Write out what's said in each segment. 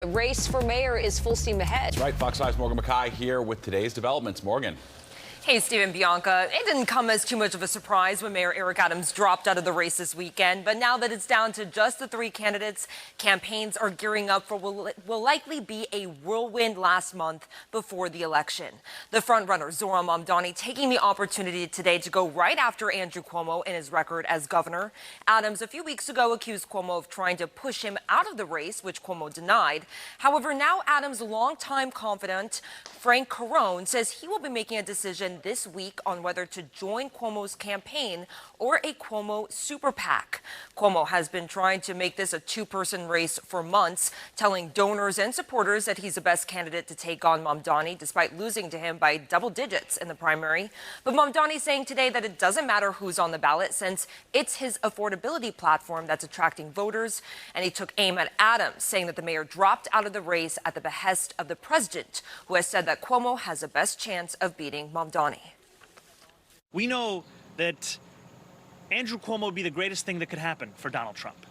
The race for mayor is full steam ahead. That's right. Fox 5's Morgan McKay here with today's developments. Morgan. Hey, Steve and Bianca. It didn't come as too much of a surprise when Mayor Eric Adams dropped out of the race this weekend. But now that it's down to just the three candidates, campaigns are gearing up for what will likely be a whirlwind last month before the election. The frontrunner, Zohran Mamdani, taking the opportunity today to go right after Andrew Cuomo in his record as governor. Adams, a few weeks ago, accused Cuomo of trying to push him out of the race, which Cuomo denied. However, now Adams' longtime confidant, Frank Carone, says he will be making a decision this week on whether to join Cuomo's campaign or a Cuomo super PAC. Cuomo has been trying to make this a two-person race for months, telling donors and supporters that he's the best candidate to take on Mamdani, despite losing to him by double digits in the primary. But Mamdani saying today that it doesn't matter who's on the ballot since it's his affordability platform that's attracting voters. And he took aim at Adams, saying that the mayor dropped out of the race at the behest of the president, who has said that Cuomo has the best chance of beating Mamdani. We know that Andrew Cuomo would be the greatest thing that could happen for Donald Trump,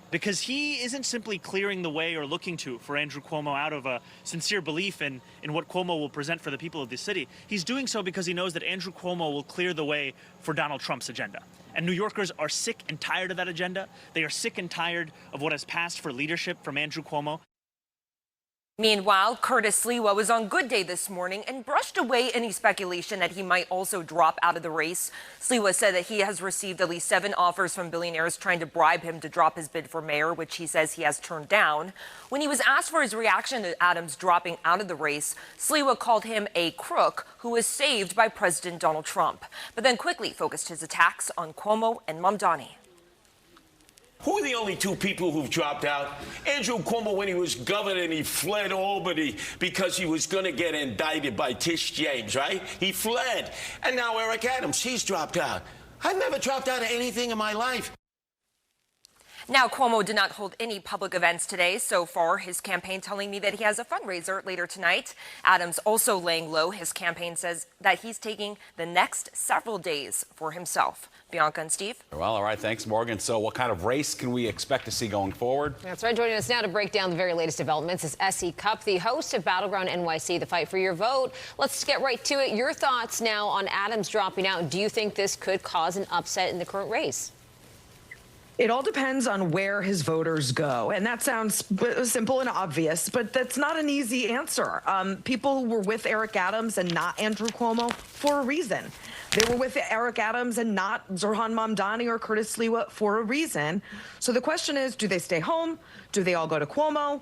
because he isn't simply clearing the way or looking to for Andrew Cuomo out of a sincere belief in what Cuomo will present for the people of the city. He's doing so because he knows that Andrew Cuomo will clear the way for Donald Trump's agenda. And New Yorkers are sick and tired of that agenda. They are sick and tired of what has passed for leadership from Andrew Cuomo. Meanwhile, Curtis Sliwa was on Good Day this morning and brushed away any speculation that he might also drop out of the race. Sliwa said that he has received at least 7 offers from billionaires trying to bribe him to drop his bid for mayor, which he says he has turned down. When he was asked for his reaction to Adams dropping out of the race, Sliwa called him a crook who was saved by President Donald Trump, but then quickly focused his attacks on Cuomo and Mamdani. Who are the only two people who've dropped out? Andrew Cuomo, when he was governor and he fled Albany because he was going to get indicted by Tish James, right? He fled. And now Eric Adams, he's dropped out. I've never dropped out of anything in my life. Now, Cuomo did not hold any public events today. So far, his campaign telling me that he has a fundraiser later tonight. Adams also laying low. His campaign says that he's taking the next several days for himself. Bianca and Steve. Well, all right. Thanks, Morgan. So what kind of race can we expect to see going forward? That's right. Joining us now to break down the very latest developments is S.E. Cupp, the host of Battleground NYC, the fight for your vote. Let's get right to it. Your thoughts now on Adams dropping out. Do you think this could cause an upset in the current race? It all depends on where his voters go. And that sounds simple and obvious, but that's not an easy answer. People who were with Eric Adams and not Andrew Cuomo for a reason. They were with Eric Adams and not Zohran Mamdani or Curtis Sliwa for a reason. So the question is, do they stay home? Do they all go to Cuomo?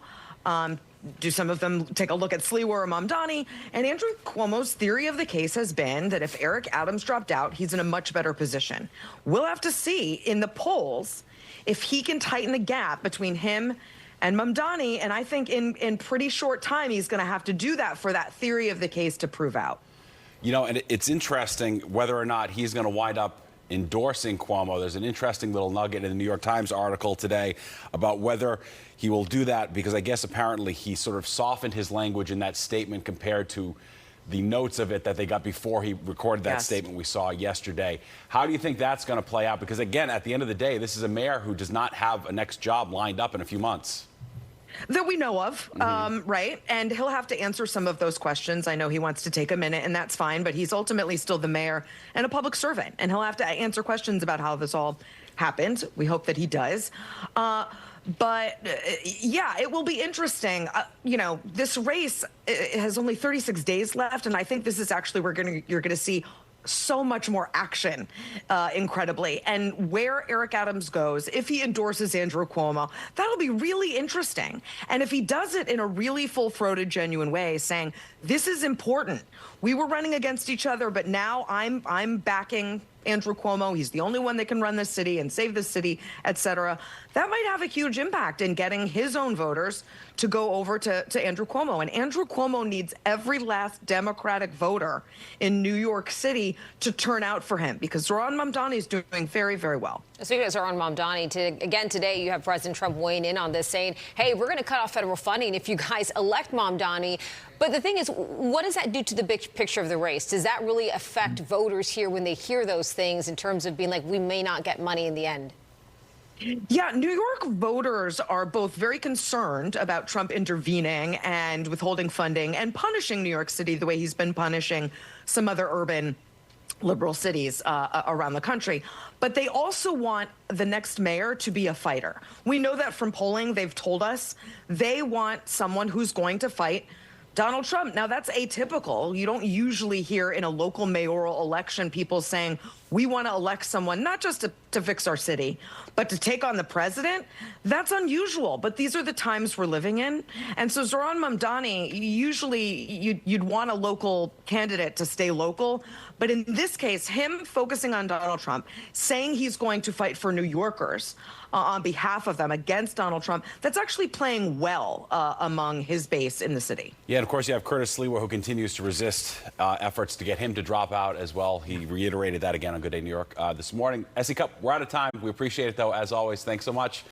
Do some of them take a look at Sliwa or Mamdani? And Andrew Cuomo's theory of the case has been that if Eric Adams dropped out, he's in a much better position. We'll have to see in the polls if he can tighten the gap between him and Mamdani. And I think in pretty short time, he's going to have to do that for that theory of the case to prove out. You know, and it's interesting whether or not he's going to wind up endorsing Cuomo. There's an interesting little nugget in the New York Times article today about whether he will do that, because I guess apparently he sort of softened his language in that statement compared to the notes of it that they got before he recorded that statement we saw yesterday. How do you think that's going to play out? Because, again, at the end of the day, this is a mayor who does not have a next job lined up in a few months. That we know of, right? And he'll have to answer some of those questions. I know he wants to take a minute, and that's fine, but he's ultimately still the mayor and a public servant, and he'll have to answer questions about how this all happened. We hope that he does. But yeah, it will be interesting. You know, this race has only 36 days left, and I think this is actually you're going to see so much more action, incredibly. And where Eric Adams goes, if he endorses Andrew Cuomo, that'll be really interesting. And if he does it in a really full-throated, genuine way, saying, this is important. We were running against each other, but now I'm backing Andrew Cuomo. He's the only one that can run this city and save this city, et cetera. That might have a huge impact in getting his own voters to go over to Andrew Cuomo. And Andrew Cuomo needs every last Democratic voter in New York City to turn out for him, because Zohran Mamdani is doing very, very well. Speaking of Zohran Mamdani, again today you have President Trump weighing in on this, saying, hey, we're going to cut off federal funding if you guys elect Mamdani. But the thing is, what does that do to the big picture of the race? Does that really affect voters here when they hear those things in terms of being like, we may not get money in the end? Yeah, New York voters are both very concerned about Trump intervening and withholding funding and punishing New York City the way he's been punishing some other urban liberal cities around the country. But they also want the next mayor to be a fighter. We know that from polling. They've told us they want someone who's going to fight Donald Trump. Now, that's atypical. You don't usually hear in a local mayoral election people saying, we want to elect someone not just to fix our city, but to take on the president. That's unusual, but these are the times we're living in. And so Zohran Mamdani, usually you'd want a local candidate to stay local. But in this case, him focusing on Donald Trump, saying he's going to fight for New Yorkers on behalf of them against Donald Trump, that's actually playing well among his base in the city. Yeah, and of course you have Curtis Sliwa, who continues to resist efforts to get him to drop out as well. He reiterated that again on Good Day New York this morning. SC Cupp, we're out of time. We appreciate it, though, as always. Thanks so much.